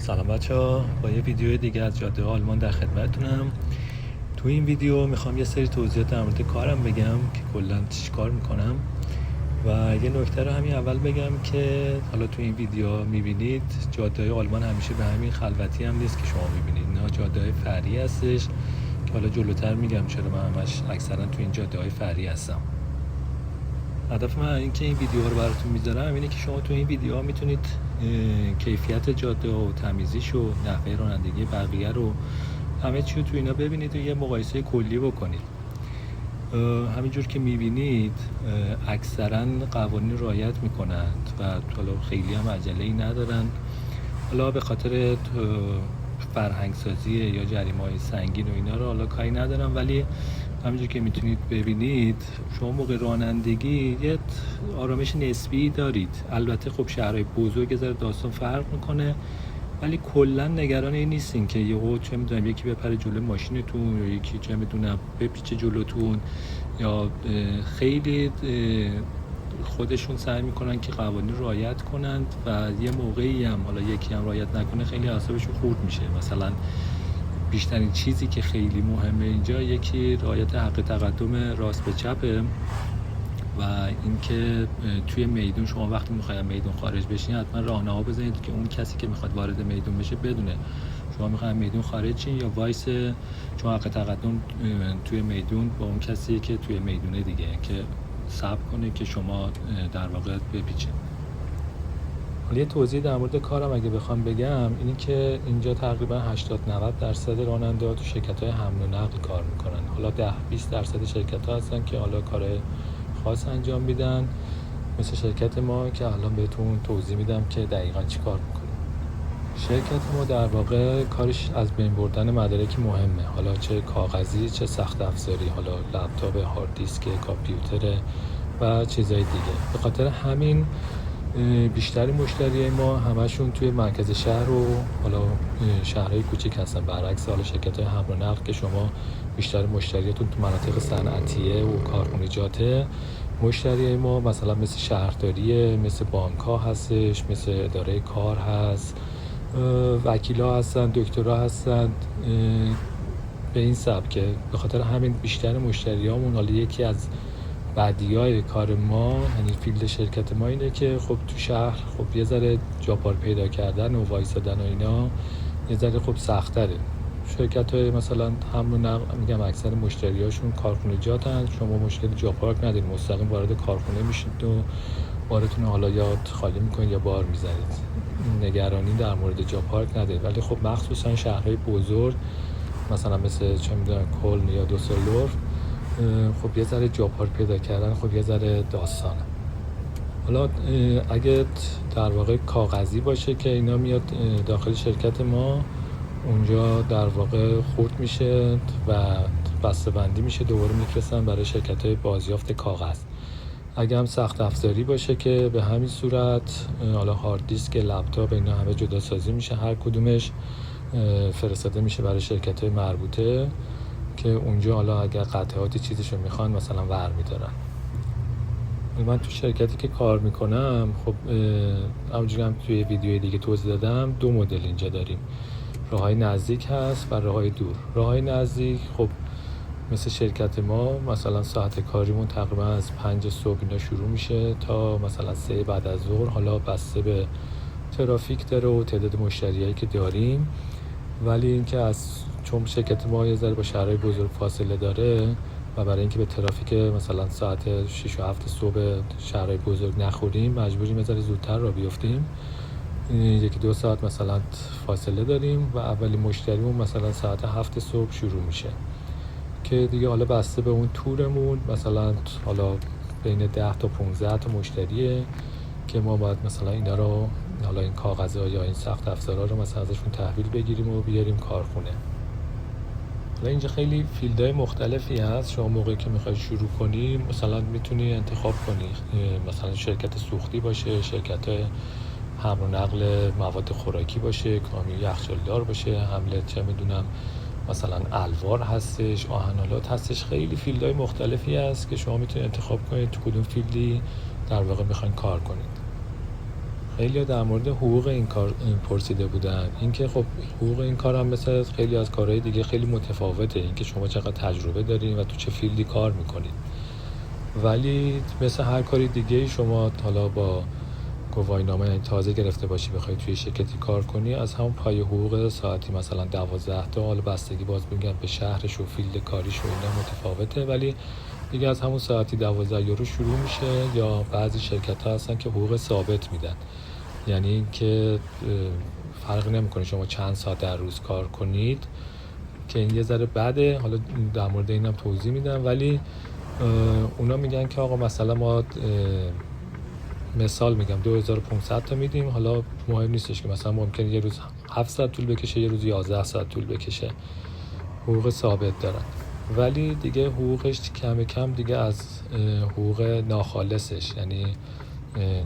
سلام بچه‌ها، با یه ویدیو دیگه از جاده آلمان در خدمتتونم. تو این ویدیو میخوام یه سری توضیحات در مورد کارم بگم که کلاً چیکار میکنم و یه نکته رو همین اول بگم که حالا تو این ویدیو میبینید جاده آلمان همیشه به همین خلوتی هم نیست که شما میبینید، نه جاده فرعی هستش که حالا جلوتر میگم چرا من همش اکثرا تو این جاده های فرعی هستم. هدف من این که این ویدیو رو براتون میذارم اینه که شما تو این ویدیو میتونید کیفیت جاده و تمیزیش و نحوه رانندگی بقیه رو همه چی رو تو اینا ببینید و یه مقایسه کلی بکنید. همینجور که میبینید اکثرا قوانین رعایت میکنند و حالا خیلی هم عجله‌ای ندارن، حالا به خاطر فرهنگ سازی یا جریمه‌های سنگین و اینا رو حالا کاری ندارم، ولی همینجور که میتونید ببینید شما موقع رانندگی یه آرامش نسبی دارید. البته خب شهرهای بزرگ ذره داستان فرق میکنه، ولی کلا نگران این نیستین که یهو چه میدونم یکی بپره جلوی ماشینتون یا یکی چه میدونم بپیچه جلوتون، یا خیلی خودشون سعی میکنن که قوانین رعایت کنند و یه موقعی هم حالا یکی هم رعایت نکنه خیلی اعصابشون خورد میشه. مثلا بیشترین چیزی که خیلی مهمه اینجا یکی رعایت حق تقدم راست به چپه و اینکه توی میدون شما وقتی میخواید میدون خارج بشین حتما راهنما بزنید که اون کسی که میخواد وارد میدون بشه بدونه شما میخواید میدون خارج شین یا وایس، چون حق تقدم توی میدون با اون کسی که توی میدونه دیگه که صبر کنه که شما در واقع بپیچید. یه توضیح در مورد کارم اگه بخوام بگم اینی که اینجا تقریبا 80-90% راننده‌ها تو شرکت‌های حمل و نقل کار میکنن. حالا 10-20% شرکت‌ها هستن که حالا کار خاص انجام میدن، مثل شرکت ما که الان بهتون توضیح میدم که دقیقاً چی کار میکنه. شرکت ما در واقع کارش از بین بردن مدارک مهمه، حالا چه کاغذی چه سخت افزاری، حالا لپتاپ، هارد دیسک، کامپیوتر و چیزای دیگه. به خاطر همین بیشتری مشتری ما همشون توی مرکز شهر و حالا شهرهای کوچیک هستن، برعکس حالا شرکت‌های حمل و نقل که شما بیشتر مشتریاتون تو مناطق صنعتیه و کارخونجاته. مشتری ما مثلا مثل شهرداریه، مثل بانک‌ها هستش، مثل اداره کار هست، وکیلا هستن، دکترا هستن، به این سبکه. به خاطر همین بیشتر مشتریامون حالا یکی از بدیهای کار ما یعنی فیلد شرکت ما اینه که خب تو شهر خب یه ذره جاپار پیدا کردن و وایسادن و اینا یه ذره خب سخت‌تره. شرکت‌های مثلا حمل و نقل میگم اکثر مشتریاشون کارخونجاتن، شما مشکل جاپارک ندارید، مستقیم وارد کارخونه میشید و بارتون حالا یا خالی میکنید یا بار میزنید، نگرانی در مورد جاپارک ندارید. ولی خب مخصوصا شهرهای بزرگ مثلا مثل چه میدونم کلن یا دوسلدورف خب یه ذره جاپارک پیدا کردن خب یه ذره داستانه. حالا اگه در واقع کاغذی باشه که اینا میاد داخل شرکت ما، اونجا در واقع خورد میشه و بسته بندی میشه، دوباره میفرستن برای شرکت‌های بازیافت کاغذ. اگه هم سخت افزاری باشه که به همین صورت، حالا هارد دیسک، لپتاپ، اینا همه جدا سازی میشه، هر کدومش فرستاده میشه برای شرکت‌های مربوطه که اونجا حالا اگر قطعاتی چیزشو میخوان مثلا ور میدارن. من تو شرکتی که کار میکنم خب همونجوری هم توی ویدیوی دیگه توضیح دادم، دو مدل اینجا داریم، راههای نزدیک هست و راههای دور. راههای نزدیک خب مثل شرکت ما مثلا ساعت کاریمون تقریبا از 5 صبح اینا شروع میشه تا مثلا 3 بعد از ظهر، حالا بسته به ترافیک داره و تعداد مشتریایی که داریم. ولی اینکه چون شرکت ما یه ذره با شهرهای بزرگ فاصله داره و برای اینکه به ترافیک مثلا ساعت 6 و 7 صبح شهرهای بزرگ نخوریم مجبوریم یه ذره زودتر را بیفتیم، 1-2 ساعت مثلا فاصله داریم و اولین مشتریمون مثلا ساعت 7 صبح شروع میشه که دیگه حالا بسته به اون تورمون مثلا حالا بین 10 تا 15 تا مشتریه که ما باید مثلا اینا رو حالا این کاغذها یا این سخت افزارها رو مثلا ازشون تحویل بگیریم و بیاریم کارخونه. حالا اینجا خیلی فیلدهای مختلفی هست. شما موقعی که میخوای شروع کنی مثلا میتونی انتخاب کنی مثلا شرکت سوختی باشه، شرکت حمل و نقل مواد خوراکی باشه، کامیون یخچالدار باشه، حمله چه میدونم مثلا الوار هستش، آهن‌آلات هستش. خیلی فیلدهای مختلفی هست که شما میتونید انتخاب کنید تو کدوم فیلدی در واقع میخواین کار کنید. خیلی در مورد حقوق این کار پرسیده بودن. اینکه خب حقوق این کار هم مثل خیلی از کارهای دیگه خیلی متفاوته، اینکه شما چقدر تجربه دارین و تو چه فیلدی کار میکنید. ولی مثل هر کاری دیگه شما حالا با گواهینامه یعنی تازه گرفته باشی بخوای توی شرکتی کار کنی، از همون پای حقوق ساعتی مثلا 12 تا، حالا بستگی باز میگم به شهرش و فیلد کاریش و اینا متفاوته، ولی دیگه از همون ساعتی 12 یورو شروع میشه. یا بعضی شرکت ها هستن که حقوق ثابت میدن، یعنی اینکه فرق نمیکنه شما چند ساعت در روز کار کنید، که این یه ذره بده. حالا در مورد اینم توضیح میدم. ولی اونا میگن که آقا مثلا ما مثال میگم 2500 تا میدیم، حالا مهم نیستش که مثلا ممکنه یه روز 7 ساعت طول بکشه، یه روز 11 ساعت طول بکشه، حقوق ثابت دارن. ولی دیگه حقوقش کم کم دیگه از حقوق ناخالصش، یعنی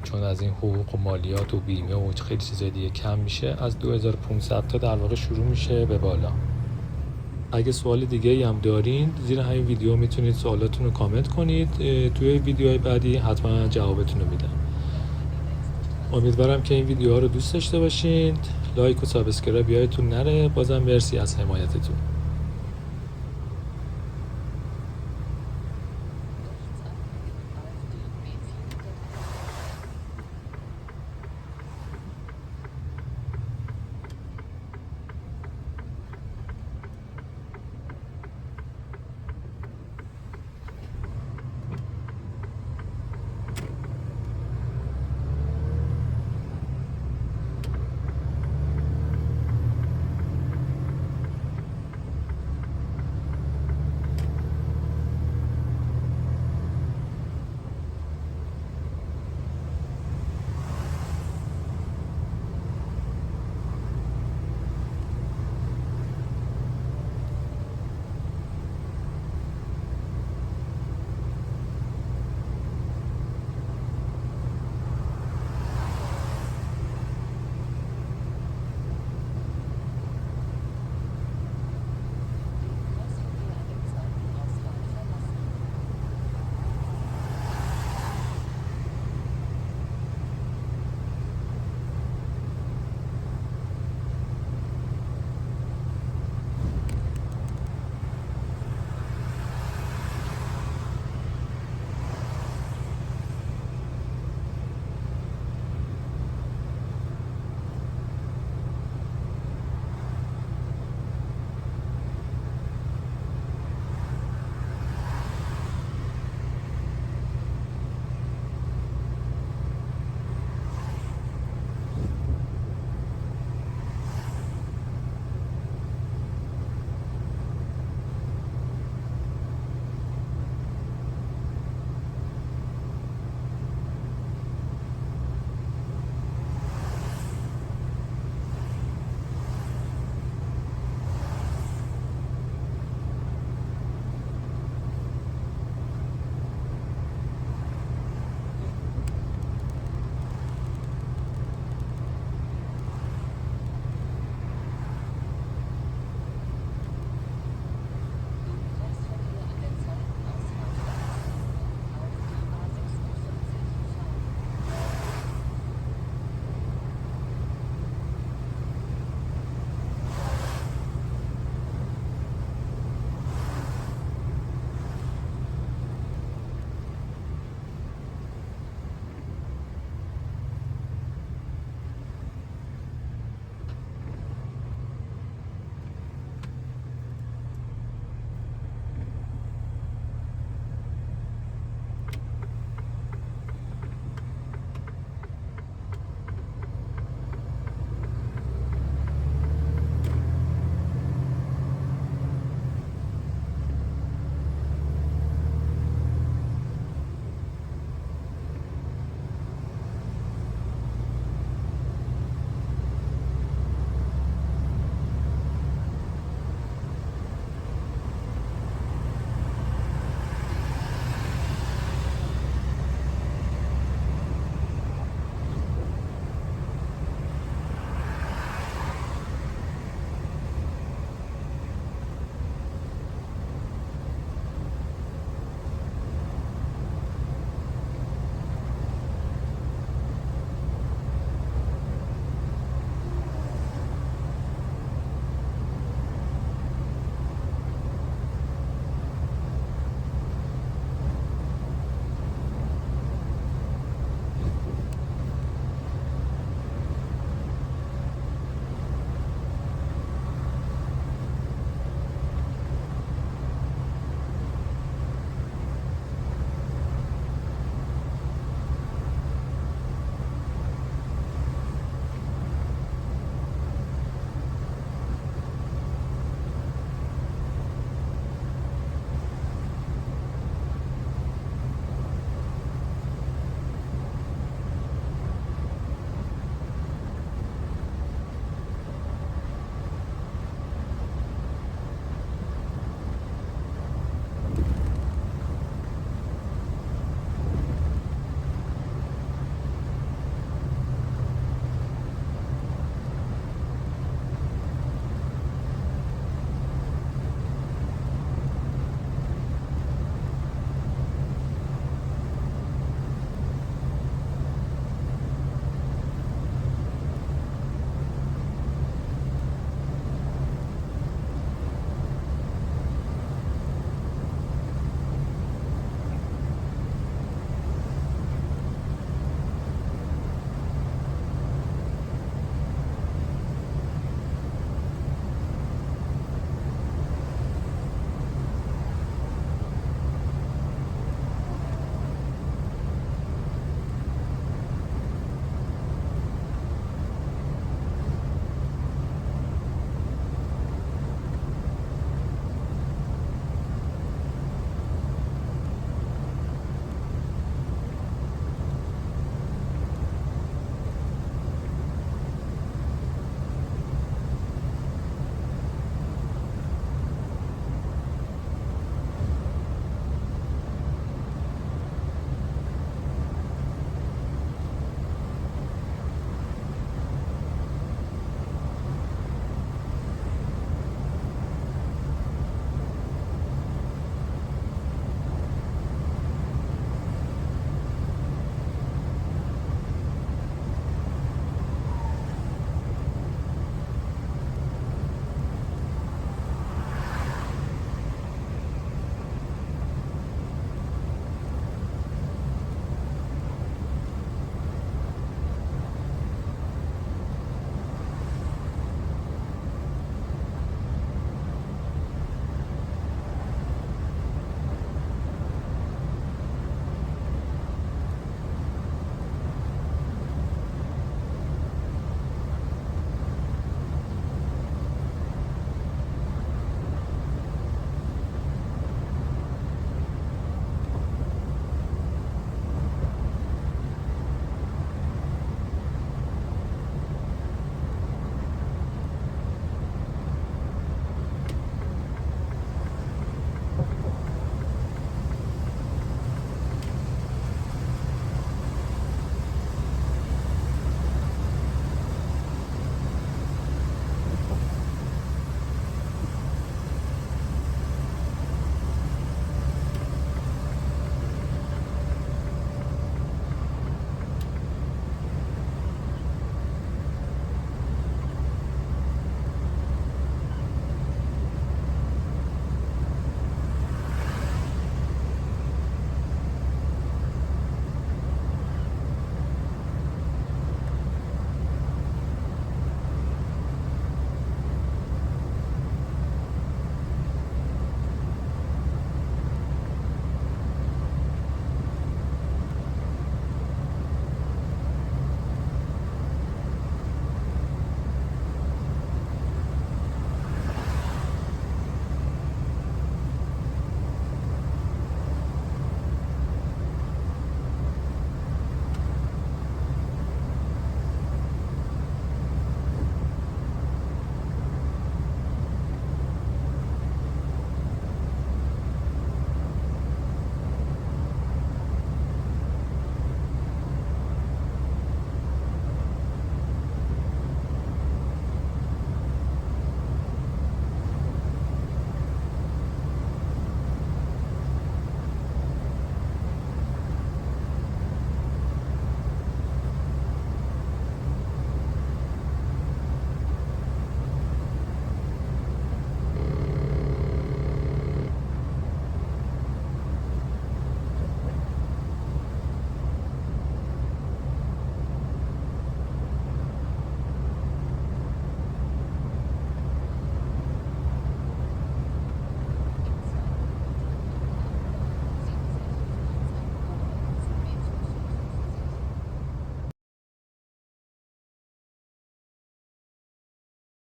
چون از این حقوق و مالیات و بیمه و خیلی چیزای دیگه کم میشه، از 2500 تا در واقع شروع میشه به بالا. اگه سوال دیگه هم دارین زیر همین ویدیو میتونید سوالاتون رو کامنت کنید، توی ویدیوهای بعدی حتما جوابتون رو میدم. امیدوارم که این ویدیوها رو دوست داشته باشین. لایک و سابسکرایب یادتون نره. بازم مرسی از حمایتتون.